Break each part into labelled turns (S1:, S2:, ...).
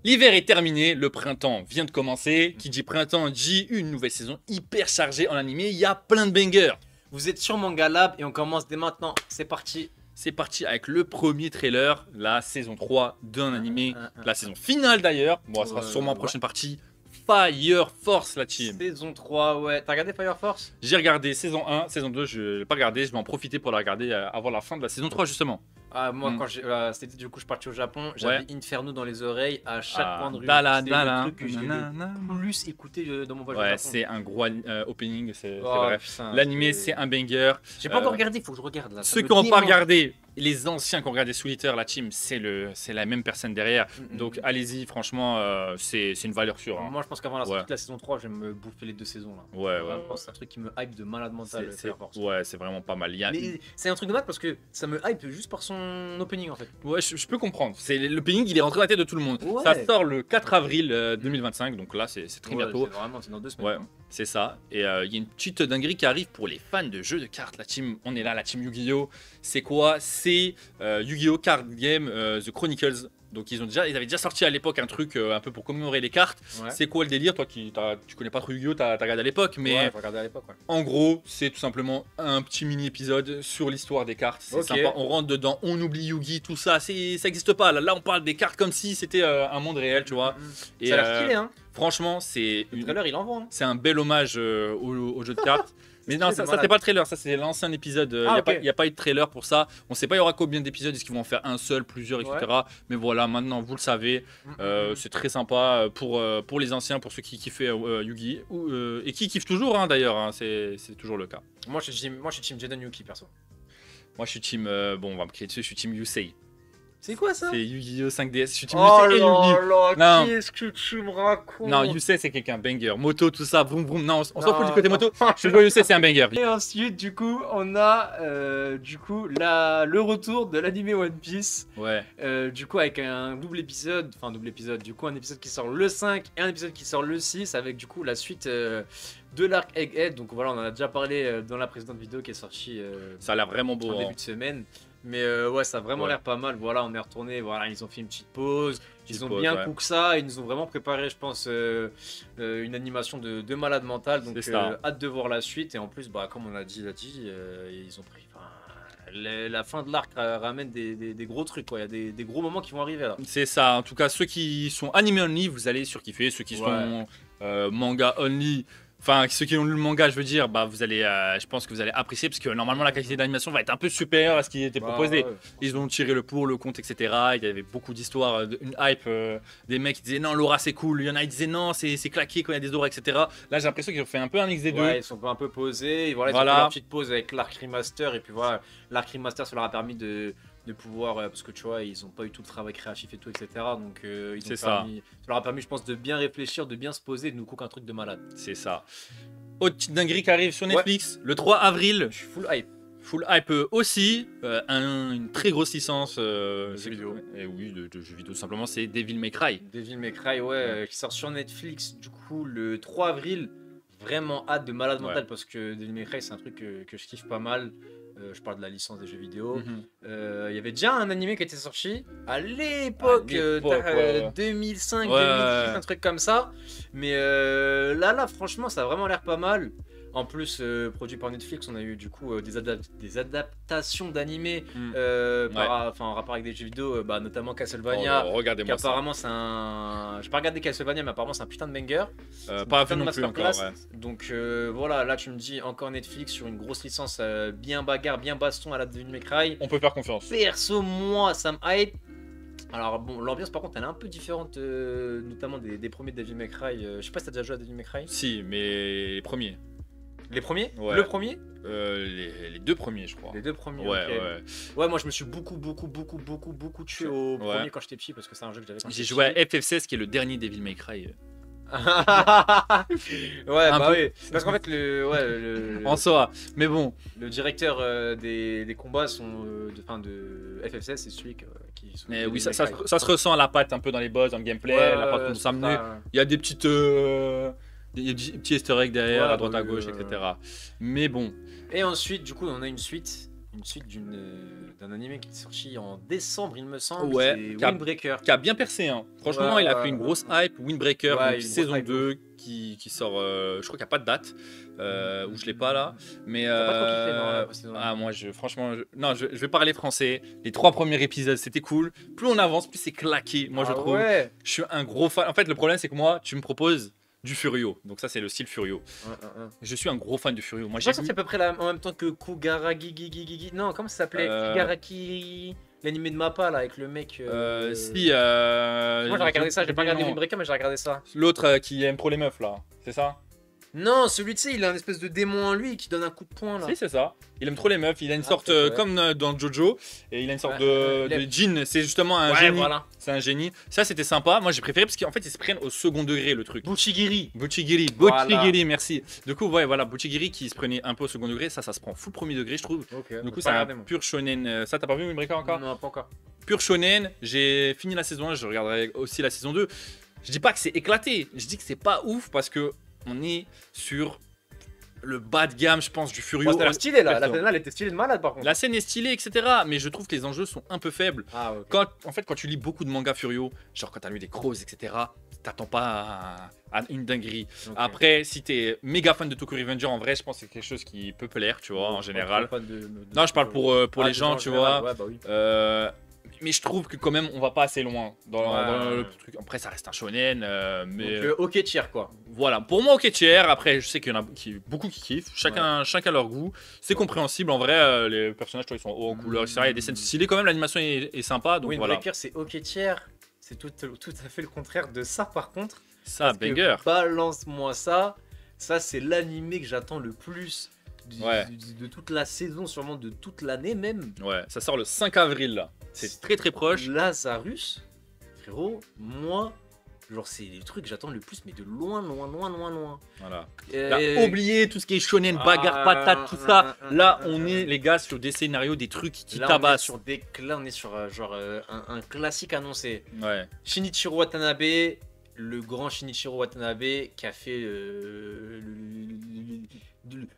S1: L'hiver est terminé, le printemps vient de commencer. Qui dit printemps dit une nouvelle saison hyper chargée en animé. Il y a plein de bangers.
S2: Vous êtes sur Manga Lab et on commence dès maintenant. C'est parti.
S1: C'est parti avec le premier trailer, la saison 3 d'un animé. La saison finale d'ailleurs. Bon, ça sera sûrement en prochaine partie. Fire Force, la team.
S2: Saison 3, ouais. T'as regardé Fire Force?
S1: J'ai regardé saison 1, saison 2, je l'ai pas regardé. Je vais en profiter pour la regarder avant la fin de la saison 3 justement.
S2: Ah, moi, quand c'était du coup, je suis parti au Japon, j'avais Inferno dans les oreilles à chaque point de rue. C'est le truc que j'ai le plus écouté dans mon voyage au Japon.
S1: C'est un gros opening, c'est vrai. L'animé, c'est un banger.
S2: J'ai pas encore regardé, il faut que je regarde là.
S1: Ceux qui n'ont pas regardé, les anciens qui ont regardé Soul la team, c'est la même personne derrière. Donc allez-y, franchement, c'est une valeur sûre. Hein.
S2: Moi, je pense qu'avant la sortie de la saison 3, je vais me bouffer les 2 saisons là.
S1: Ouais.
S2: C'est un truc qui me hype de malade mental.
S1: Ouais, c'est vraiment pas mal.
S2: C'est un truc de malade parce que ça me hype juste par son opening en fait.
S1: Ouais, je peux comprendre. L'opening, il est rentré dans la tête de tout le monde. Ouais. Ça sort le 4 avril 2025, donc là, c'est très bientôt.
S2: C'est dans 2 semaines.
S1: Ouais, c'est ça. Et il y a une petite dinguerie qui arrive pour les fans de jeux de cartes. La team, on est là, la team Yu-Gi-Oh! C'est quoi? C'est Yu-Gi-Oh! Card Game The Chronicles. Donc ils avaient déjà sorti à l'époque un truc un peu pour commémorer les cartes. Ouais. C'est quoi le délire? Toi tu connais pas trop Yu-Gi-Oh! T'as regardé à l'époque, mais
S2: ouais, regardé à l'époque. Ouais.
S1: En gros, c'est tout simplement un petit mini épisode sur l'histoire des cartes. C'est sympa. On rentre dedans, on oublie Yu-Gi, tout ça. Ça existe pas. Là, on parle des cartes comme si c'était un monde réel, tu vois.
S2: Et ça a l'air stylé, hein.
S1: Franchement, le
S2: trailer, il envoie. Hein.
S1: C'est un bel hommage au jeu de cartes. Mais non, ça c'est pas le trailer, ça c'est l'ancien épisode. Il n'y a pas eu de trailer pour ça. On sait pas il y aura combien d'épisodes, est-ce qu'ils vont en faire un seul, plusieurs, etc. Ouais. Mais voilà, maintenant vous le savez, c'est très sympa pour les anciens, pour ceux qui kiffaient Yu-Gi et qui kiffent toujours hein, d'ailleurs, hein, c'est toujours le cas.
S2: Moi je suis team Jaden Yuki perso.
S1: Moi je suis team, bon on va me crier dessus, je suis team Yusei.
S2: C'est quoi ça?
S1: C'est Yu-Gi-Oh 5DS. Je suis team
S2: Yusei et Yu-Gi. Qu'est-ce que tu me racontes?
S1: Non, Yusei c'est quelqu'un, banger. Moto, tout ça, vroom vroom. Non, on s'en fout du côté moto. Je vois Yusei, c'est un banger.
S2: Et ensuite, du coup, on a le retour de l'anime One Piece.
S1: Ouais.
S2: Du coup, avec un double épisode. Du coup, un épisode qui sort le 5 et un épisode qui sort le 6. Avec du coup la suite de l'arc Egghead. Donc voilà, on en a déjà parlé dans la précédente vidéo qui est sortie.
S1: Ça a l'air vraiment beau.
S2: En début de semaine. Mais ouais, ça a vraiment l'air pas mal. Voilà, on est retourné. Voilà, ils ont fait une petite pause. Ils ont bien cook ça. Ils nous ont vraiment préparé, je pense, une animation de malade mental. Donc, hâte de voir la suite. Et en plus, bah, comme on a dit, ils ont pris. La fin de l'arc ramène des gros trucs. Quoi. Il y a des gros moments qui vont arriver là.
S1: C'est ça. En tout cas, ceux qui sont animés only, vous allez surkiffer. Ceux qui sont manga only. Enfin, ceux qui ont lu le manga, je veux dire, bah vous allez, je pense que vous allez apprécier parce que normalement la qualité d'animation va être un peu supérieure à ce qui était proposé. Ouais. Ils ont tiré le pour, le contre, etc. Il y avait beaucoup d'histoires, une hype, des mecs qui disaient non, l'aura c'est cool. Il y en a qui disaient non, c'est claqué quand il y a des auras, etc. Là, j'ai l'impression qu'ils ont fait un peu un mix des deux.
S2: Ouais, ils sont un peu posés. Voilà, ils ont fait leur petite pause avec l'Arc Remaster et puis voilà, l'Arc Remaster, ça leur a permis de pouvoir, parce que tu vois, ils ont pas eu tout le travail créatif et tout, etc. Donc, ça leur a permis, je pense, de bien réfléchir, de bien se poser et de nous cook un truc de malade.
S1: C'est ça. Autre petite dinguerie qui arrive sur Netflix, le 3 avril.
S2: Je suis full hype.
S1: Full hype aussi. Une très grosse licence.
S2: Jeux vidéo.
S1: Et oui, de jeux vidéo, tout simplement, c'est Devil May Cry.
S2: Devil May Cry, qui sort sur Netflix, du coup, le 3 avril. Vraiment hâte de malade mental parce que Devil May Cry, c'est un truc que je kiffe pas mal. Je parle de la licence des jeux vidéo. Il y avait déjà un animé qui était sorti à l'époque 2005, 2006, un truc comme ça. Mais là, franchement, ça a vraiment l'air pas mal. En plus, produit par Netflix, on a eu du coup des adaptations d'animés en rapport avec des jeux vidéo, notamment Castlevania.
S1: Regardez-moi
S2: apparemment, c'est un. J'ai pas regardé Castlevania, mais apparemment, c'est un putain de banger.
S1: Pas vu non plus encore.
S2: Donc voilà, là, tu me dis encore Netflix sur une grosse licence bien bagarre, bien baston à la Devil May Cry.
S1: On peut faire confiance.
S2: Perso, moi, ça me hype. Alors bon, l'ambiance par contre elle est un peu différente, notamment des premiers Devil May Cry. Je sais pas si t'as déjà joué à Devil May Cry.
S1: Si, mais les premiers.
S2: Les premiers?
S1: Ouais.
S2: Le premier?
S1: Les deux premiers, je crois.
S2: Les deux premiers,
S1: ouais,
S2: moi je me suis beaucoup tué au premier quand j'étais petit parce que c'est un jeu que j'avais.
S1: J'ai joué à FF16 qui est le dernier Devil May Cry.
S2: Oui. Parce qu'en fait,
S1: en soi, mais bon.
S2: Le directeur des combats de FF16, c'est celui qui.
S1: Mais oui, ça se ressent à la patte un peu dans les boss, dans le gameplay, la patte qu'on s'est amené. Il y a des petites. Il y a des petits easter eggs derrière, à droite à gauche, etc. Mais bon.
S2: Et ensuite, du coup, on a une suite une suite d'un anime qui est sorti en décembre, il me semble.
S1: Ouais,
S2: c'est Windbreaker.
S1: Qui a bien percé. Hein. Franchement, il a fait une grosse hype. Windbreaker,
S2: Ouais,
S1: donc,
S2: une
S1: saison
S2: grosse hype
S1: 2 qui sort. Je crois qu'il n'y a pas de date. Où je l'ai pas là. Mais.
S2: T'as pas trop kiffé, non, la saison
S1: Ah, moi, franchement. Non, je vais parler français. Les 3 premiers épisodes, c'était cool. Plus on avance, plus c'est claqué. Moi, je trouve.
S2: Ouais.
S1: Je suis un gros fan. En fait, le problème, c'est que moi, tu me proposes du Furio. Donc, ça, c'est le style Furio. Je suis un gros fan de Furio. Moi,
S2: j'ai sorti à peu près en même temps que Kugaragi. Non, comment ça s'appelait Kugaraki. L'anime de Mappa là avec le mec.
S1: Moi
S2: j'ai regardé ça, j'ai pas regardé Windbreaker, mais j'ai regardé ça.
S1: L'autre qui aime trop les meufs là, c'est ça?
S2: Non, celui tu sais, il a une espèce de démon en lui qui donne un coup de poing là.
S1: Si, c'est ça. Il aime trop les meufs. Il a une sorte comme dans Jojo et il a une sorte de djinn. C'est justement un génie.
S2: Voilà.
S1: C'est un génie. Ça, c'était sympa. Moi, j'ai préféré parce qu'en fait, ils se prennent au second degré le truc.
S2: Buchigiri,
S1: merci. Du coup, ouais, voilà, Buchigiri qui se prenait un peu au second degré. Ça se prend full premier degré, je trouve. Du coup, c'est un pur shonen. Ça, t'as pas vu Windbreaker encore?
S2: Non, pas encore.
S1: Pur shonen. J'ai fini la saison 1. Je regarderai aussi la saison 2. Je dis pas que c'est éclaté. Je dis que c'est pas ouf parce que on est sur le bas de gamme, je pense, du Furio.
S2: C'était stylé là, la scène elle était stylée de malade par contre.
S1: La scène est stylée, etc. Mais je trouve que les enjeux sont un peu faibles. Quand tu lis beaucoup de mangas Furio, genre quand t'as lu des Crows, etc., t'attends pas à une dinguerie. Après, si t'es méga fan de Tokyo Revenger, en vrai, je pense que c'est quelque chose qui peut plaire, tu vois, en général. Non, je parle pour les gens, tu vois. Mais je trouve que quand même on va pas assez loin dans le truc. Après ça reste un shonen, mais
S2: donc, ok tier quoi.
S1: Voilà, pour moi ok tier. Après je sais qu'il y en a beaucoup qui kiffent. Chacun leur goût. C'est compréhensible en vrai. Les personnages ils sont hauts en couleur, etc. Il y a des scènes stylées quand même. L'animation est sympa. Donc voilà.
S2: Windbreaker c'est ok tier. C'est tout à fait le contraire de ça par contre.
S1: Ça banger.
S2: Balance-moi ça. Ça c'est l'animé que j'attends le plus. De toute la saison, sûrement de toute l'année même. Ouais,
S1: ça sort le 5 avril là. C'est très très proche.
S2: Lazarus, frérot, moi, genre c'est les trucs que j'attends le plus, mais de loin.
S1: Voilà. T'as oublié tout ce qui est shonen, bagarre, patate, tout ça. Là, on est les gars sur des scénarios, des trucs qui tabassent.
S2: Là, on est sur genre un classique annoncé.
S1: Ouais.
S2: Shinichiro Watanabe, le grand Shinichiro Watanabe qui a fait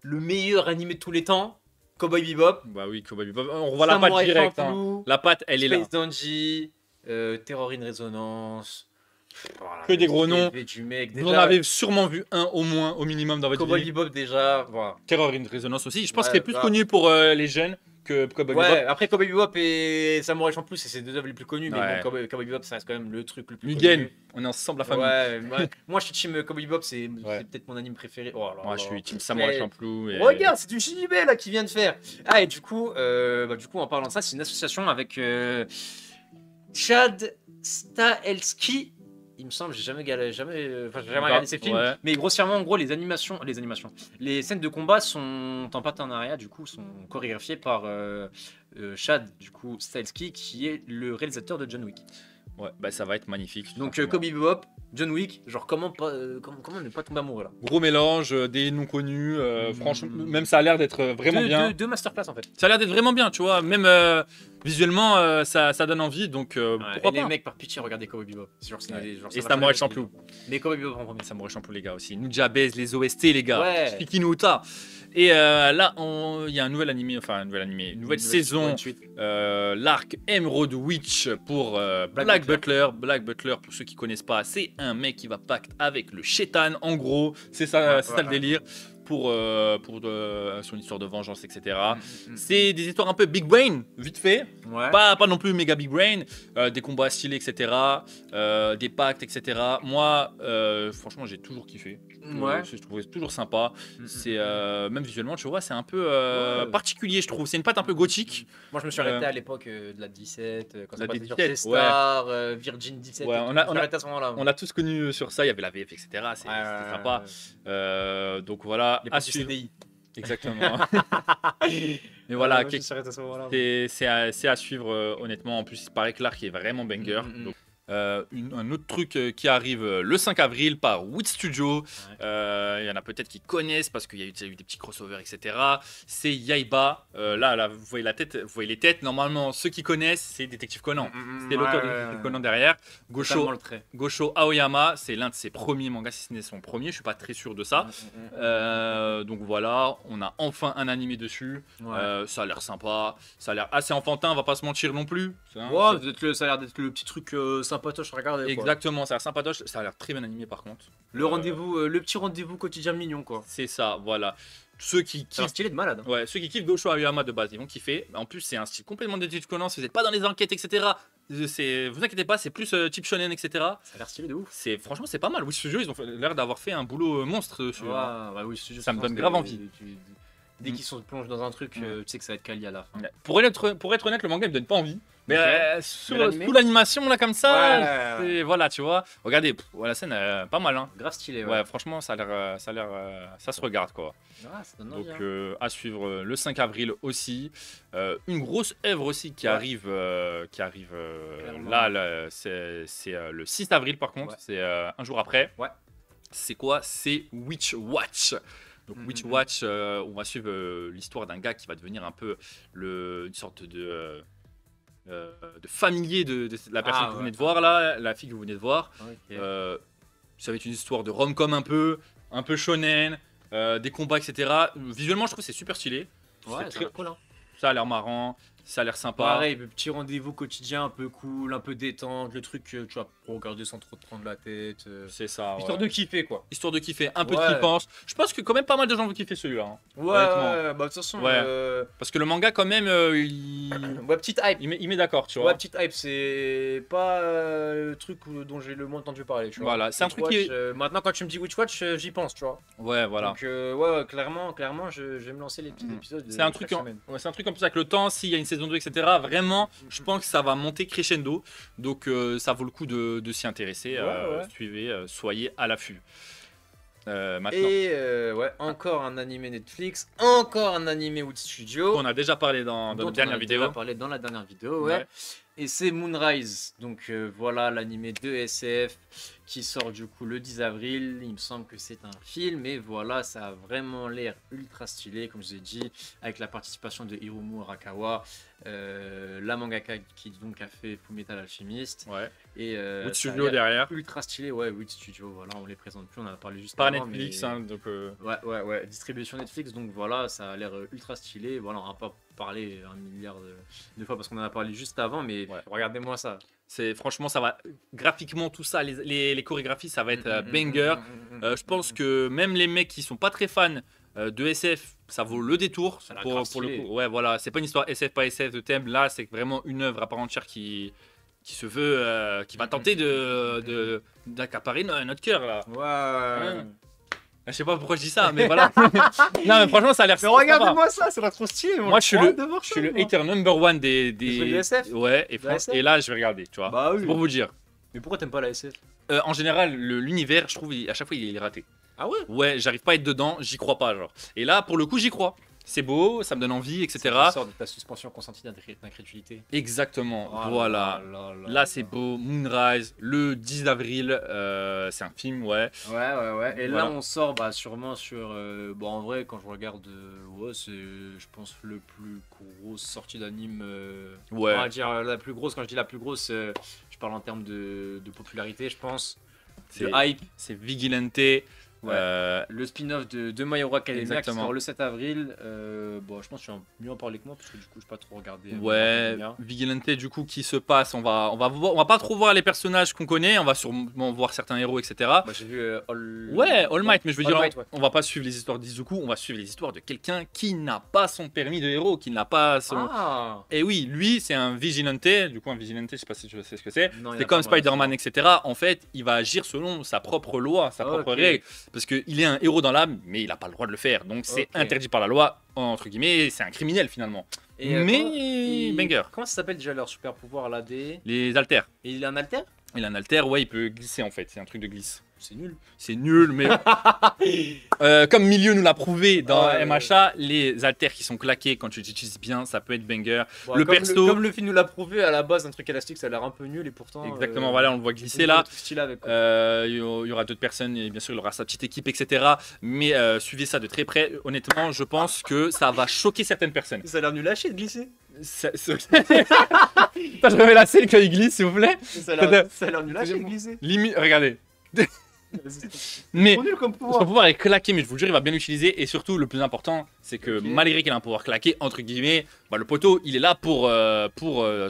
S2: le meilleur animé de tous les temps, Cowboy Bebop.
S1: Bah oui, Cowboy Bebop. On revoit la patte direct. Hein. La patte, elle est là.
S2: Space Dandy, Terror in Resonance.
S1: Voilà, que des gros noms. Vous en avez sûrement vu un au moins, au minimum dans votre vie.
S2: Cowboy Bebop déjà. Voilà.
S1: Terror in Resonance aussi. Je pense qu'il est plus connu pour les jeunes que Cowboy Bebop.
S2: Après Cowboy Bebop et Samurai Champloo, c'est ses deux œuvres les plus connues. Mais bon, Cowboy Bebop, ça reste quand même le truc le plus connu.
S1: On est ensemble la famille.
S2: Moi je suis team Cowboy Bebop, c'est peut-être mon anime préféré.
S1: Moi je suis team Samurai Champloo.
S2: Regarde, c'est du Shinube là qui vient de faire. Ah et du coup en parlant de ça, c'est une association avec Chad Stahelski. Il me semble, j'ai jamais regardé ces films, mais grossièrement, en gros, les scènes de combat sont en partenariat, du coup, sont chorégraphiées par Chad, du coup, Stahelski, qui est le réalisateur de John Wick.
S1: Ouais, bah ça va être magnifique.
S2: Donc Cowboy Bebop, John Wick, genre comment ne pas tomber amoureux là.
S1: Gros mélange, des noms connus, franchement, même ça a l'air d'être vraiment bien.
S2: Deux masterclass en fait.
S1: Ça a l'air d'être vraiment bien, tu vois, même visuellement, ça donne envie, donc pourquoi pas.
S2: Les mecs, par pitié, regardez Cowboy Bebop.
S1: Et Samurai Champloo.
S2: Mais Cowboy Bebop en premier.
S1: Samurai Champloo les gars aussi. Nujabes, les OST les gars. Shiki no Uta. Et là, il y a un nouvel animé, une nouvelle saison, l'arc Emerald Witch pour Black Butler. Black Butler, pour ceux qui connaissent pas, c'est un mec qui va pacte avec le Shaitan, en gros, c'est ça, ça le délire. Pour son histoire de vengeance, etc. C'est des histoires un peu big brain, vite fait. Pas non plus méga big brain. Des combats stylés, etc. Des pactes, etc. Moi, franchement, j'ai toujours kiffé. Je trouvais toujours sympa. C'est même visuellement, tu vois, c'est un peu particulier, je trouve. C'est une patte un peu gothique.
S2: Moi, je me suis arrêté à l'époque de la 17, quand ça passait sur T-Star, Virgin 17.
S1: On a tous connu sur ça. Il y avait la VF, etc. C'est sympa. Donc voilà.
S2: À CDI.
S1: Exactement. Mais voilà, c'est à suivre honnêtement. En plus, il paraît que l'arc est vraiment banger. Un autre truc qui arrive le 5 avril par Wit Studio. Il y en a peut-être qui connaissent parce qu'il y a eu des petits crossovers, etc. C'est Yaiba. Là, vous voyez la tête, vous voyez les têtes. Normalement, ceux qui connaissent, c'est Détective Conan. C'est l'auteur de Détective Conan derrière. Gosho Aoyama, c'est l'un de ses premiers mangas, si ce n'est son premier. Je suis pas très sûr de ça. Donc voilà, on a enfin un animé dessus. Ça a l'air sympa. Ça a l'air assez enfantin, on va pas se mentir non plus.
S2: Ça a l'air d'être le petit truc sympatoche à regarder.
S1: Exactement, ça a l'air sympatoche. Ça a l'air très bien animé par contre.
S2: Le petit rendez-vous quotidien mignon quoi.
S1: C'est ça, voilà. Ceux qui kiffent,
S2: un style de malade.
S1: Ouais, ceux qui kiffent Gosho Aoyama de base, ils vont kiffer. En plus, c'est un style complètement Détective Conan. Si vous n'êtes pas dans les enquêtes, etc. Vous inquiétez pas, c'est plus type shonen, etc.
S2: Ça a l'air stylé de ouf.
S1: Franchement, c'est pas mal. Wit Studio, ils ont l'air d'avoir fait un boulot monstre dessus. Ça me donne grave envie.
S2: Dès qu'ils se plongent dans un truc, tu sais que ça va être quali à la fin.
S1: Pour être honnête, le manga me donne pas envie. Mais sous l'animation là comme ça, voilà, tu vois. Regardez, la scène pas mal, hein.
S2: Grave stylé.
S1: Ouais, franchement, ça se regarde quoi. Donc à suivre le 5 avril aussi. Une grosse œuvre aussi qui arrive là c'est le 6 avril par contre, c'est un jour après. C'est quoi? C'est Witch Watch. Donc Witch Watch, on va suivre l'histoire d'un gars qui va devenir un peu une sorte de familier de la personne que vous venez de voir là, la fille que vous venez de voir. Ça va être une histoire de rom-com un peu shonen, des combats, etc. Visuellement, je trouve que c'est super stylé.
S2: C'est cool, hein.
S1: Ça a l'air marrant, ça a l'air sympa.
S2: Pareil, le petit rendez-vous quotidien un peu cool, un peu détente, le truc tu vas regarder sans trop te prendre la tête.
S1: C'est ça.
S2: Histoire de kiffer quoi.
S1: Histoire de kiffer, un peu de kiffance. Je pense que quand même pas mal de gens vont kiffer celui-là. Hein.
S2: Bah de toute façon.
S1: Parce que le manga quand même,
S2: petite hype.
S1: Il met d'accord, tu vois.
S2: Petite hype, c'est pas le truc dont j'ai le moins entendu parler, tu vois.
S1: Voilà, c'est un truc qui
S2: maintenant quand tu me dis Witch Watch, j'y pense, tu vois.
S1: Ouais, voilà.
S2: Donc clairement, je vais me lancer les petits épisodes.
S1: C'est un truc comme ça avec le temps, s'il y a une saison 2, etc. Vraiment, je pense que ça va monter crescendo. Donc ça vaut le coup de s'y intéresser. Suivez, soyez à l'affût. Maintenant.
S2: Et encore un animé Netflix, encore un animé Wit Studio.
S1: On a déjà parlé dans notre dernière vidéo.
S2: On a parlé dans la dernière vidéo, ouais. Et c'est Moonrise, donc voilà l'animé de SF qui sort du coup le 10 avril. Il me semble que c'est un film et voilà, ça a vraiment l'air ultra stylé, comme je vous ai dit, avec la participation de Hiromu Arakawa, la mangaka qui donc a fait Fullmetal Alchemist. Et
S1: Wit Studio derrière.
S2: Ultra stylé, Wit Studio, voilà, on les présente plus, on en a parlé juste
S1: avant.
S2: Pas
S1: Netflix, hein, donc.
S2: Ouais, distribution Netflix, donc voilà, ça a l'air ultra stylé. Voilà, on va pas parler un milliard de fois parce qu'on en a parlé juste avant, mais regardez-moi ça.
S1: Franchement, ça va graphiquement tout ça, les chorégraphies, ça va être banger. Je pense que même les mecs qui sont pas très fans de SF, ça vaut le détour pour le coup. Ouais, voilà, c'est pas une histoire SF pas SF de thème. Là, c'est vraiment une œuvre à part entière qui se veut, qui va tenter d'accaparer notre cœur là. Je sais pas pourquoi je dis ça, mais voilà. Non, mais franchement, ça a l'air.
S2: Mais regardez-moi ça, ça a l'air trop stylé.
S1: Moi, je suis le hater number one des
S2: SF.
S1: Ouais, et là, je vais regarder, tu vois.
S2: Bah oui.
S1: C'est pour vous dire.
S2: Mais pourquoi t'aimes pas la SF?
S1: En général, l'univers, je trouve, à chaque fois, il est raté.
S2: Ah ouais?
S1: Ouais, j'arrive pas à être dedans, j'y crois pas, genre. Et là, pour le coup, j'y crois. C'est beau, ça me donne envie, etc.
S2: Ça sort de ta suspension consentie d'incrédulité.
S1: Exactement, voilà. Là, c'est beau. Moonrise, le 10 avril, c'est un film, ouais.
S2: Et là, on sort sûrement sur. En vrai, quand je regarde, c'est, je pense, le plus grosse sortie d'anime. On va dire la plus grosse. Quand je dis la plus grosse, je parle en termes de popularité, je pense.
S1: C'est
S2: hype.
S1: C'est Vigilante.
S2: Le spin-off de My Hero Academia qui sort le 7 avril. Je pense que tu vas mieux en parler que moi parce que du coup je n'ai pas trop regardé.
S1: Vigilante du coup qui se passe. On va pas trop voir les personnages qu'on connaît. On va sûrement voir certains héros, etc.
S2: J'ai vu
S1: All Might, mais je veux dire, on va pas suivre les histoires d'Izuku. On va suivre les histoires de quelqu'un qui n'a pas son permis de héros, qui n'a pas son. Et oui, lui c'est un Vigilante. Du coup un Vigilante, je sais pas si tu sais ce que c'est. C'est comme Spider-Man, etc. En fait, il va agir selon sa propre loi, sa propre règle. Parce qu'il est un héros dans l'âme, mais il n'a pas le droit de le faire. Donc c'est interdit par la loi, entre guillemets, c'est un criminel finalement.
S2: Mais
S1: banger.
S2: Comment ça s'appelle déjà leur super pouvoir là
S1: Les alters.
S2: Et il a un alter?
S1: Il a un haltère, ouais, il peut glisser en fait, c'est un truc de glisse.
S2: C'est nul.
S1: C'est nul, mais comme Milieu nous l'a prouvé dans MHA, les haltères qui sont claqués, quand tu les utilises bien, ça peut être banger.
S2: Bon,
S1: le perso...
S2: Comme le film nous l'a prouvé, à la base, un truc élastique, ça a l'air un peu nul et pourtant...
S1: Exactement, voilà, on le voit glisser là.
S2: Avec,
S1: il y aura d'autres personnes, et bien sûr, il aura sa petite équipe, etc. Mais suivez ça de très près. Honnêtement, je pense que ça va choquer certaines personnes.
S2: Ça a l'air nul à chier de glisser.
S1: Je remets la selle quand il glisse, s'il vous plaît.
S2: Ça a l'air nul à chier de glisser.
S1: Limite, regardez. Mais
S2: trop nul comme pouvoir.
S1: son pouvoir est claqué, mais je vous le jure, il va bien l'utiliser. Et surtout, le plus important, c'est que malgré qu'il a un pouvoir claqué, entre guillemets, bah, le poteau, il est là pour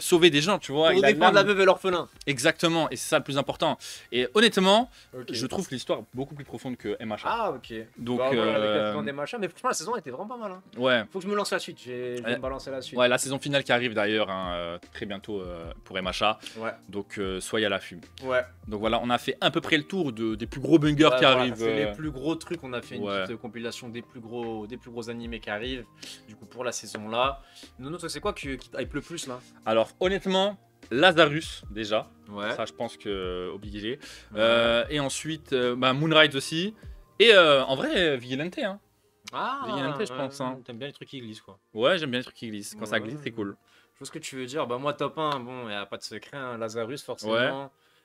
S1: sauver des gens, tu vois.
S2: Pour défendre la veuve et l'orphelin.
S1: Exactement, et c'est ça le plus important. Et honnêtement, je trouve l'histoire beaucoup plus profonde que MHA.
S2: Ah, ok.
S1: Donc,
S2: bah, avec des machins, mais franchement, la saison était vraiment pas mal. Hein.
S1: Ouais.
S2: Faut que je me lance la suite. Je vais me balancer la suite.
S1: Ouais, la saison finale qui arrive d'ailleurs hein, très bientôt pour MHA.
S2: Ouais.
S1: Donc, soyez à l'affût.
S2: Ouais.
S1: Donc voilà, on a fait à peu près le tour des plus gros bangers qui arrivent.
S2: C'est les plus gros trucs. On a fait une petite compilation des plus gros animés qui arrivent. Du coup, pour la saison là. Nous, c'est quoi qui hype le plus là?
S1: Alors, honnêtement, Lazarus déjà.
S2: Ouais.
S1: Ça, je pense que obligé. Et ensuite, Moonrise aussi. Et en vrai, Vigilante. Hein.
S2: Ah,
S1: Vigilante, je pense. Hein.
S2: T'aimes bien les trucs qui glissent quoi.
S1: Ouais, j'aime bien les trucs qui glissent. Quand ça glisse, c'est cool.
S2: Je vois ce que tu veux dire. Bah, moi, top 1, bon, y a pas de secret. Hein. Lazarus, forcément.
S1: Ouais.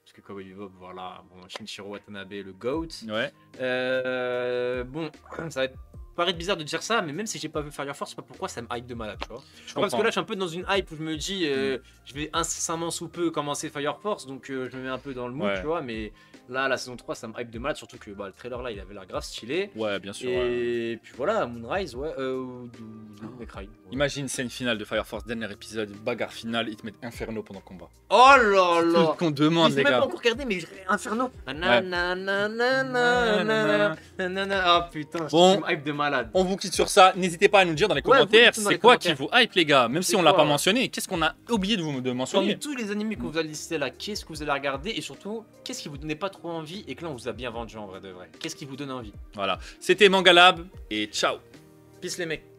S2: Parce que Cowboy Bebop, voilà. Bon, Shinichiro Watanabe, le GOAT.
S1: Ouais.
S2: Bon, ça va paraître bizarre de dire ça, mais même si j'ai pas vu Fire Force, c'est pas pourquoi ça me hype de malade, tu vois. Parce que là, je suis un peu dans une hype où je me dis, je vais incessamment sous peu commencer Fire Force, donc je me mets un peu dans le mood, tu vois, mais là, la saison 3, ça me hype de malade, surtout que le trailer là, il avait l'air grave stylé.
S1: Ouais, bien sûr.
S2: Et puis voilà, Moonrise, ou Cry.
S1: Imagine scène finale de Fire Force, dernier épisode, bagarre finale, ils te mettent Inferno pendant le combat.
S2: Oh là là!
S1: Tout ce qu'on demande, les gars.
S2: Je même pas encore regardé, mais Inferno. Ah putain,
S1: bon,
S2: je me hype de malade.
S1: On vous quitte sur ça. N'hésitez pas à nous dire dans les commentaires c'est quoi qui vous hype, les gars. Même si on l'a pas mentionné, qu'est-ce qu'on a oublié de mentionner?
S2: Parmi tous les animés que vous avez listés là, qu'est-ce que vous allez regarder et surtout, qu'est-ce qui vous donnait pas trop envie et que là on vous a bien vendu en vrai de vrai? Qu'est-ce qui vous donne envie?
S1: Voilà, c'était Manga Lab et ciao.
S2: Peace les mecs.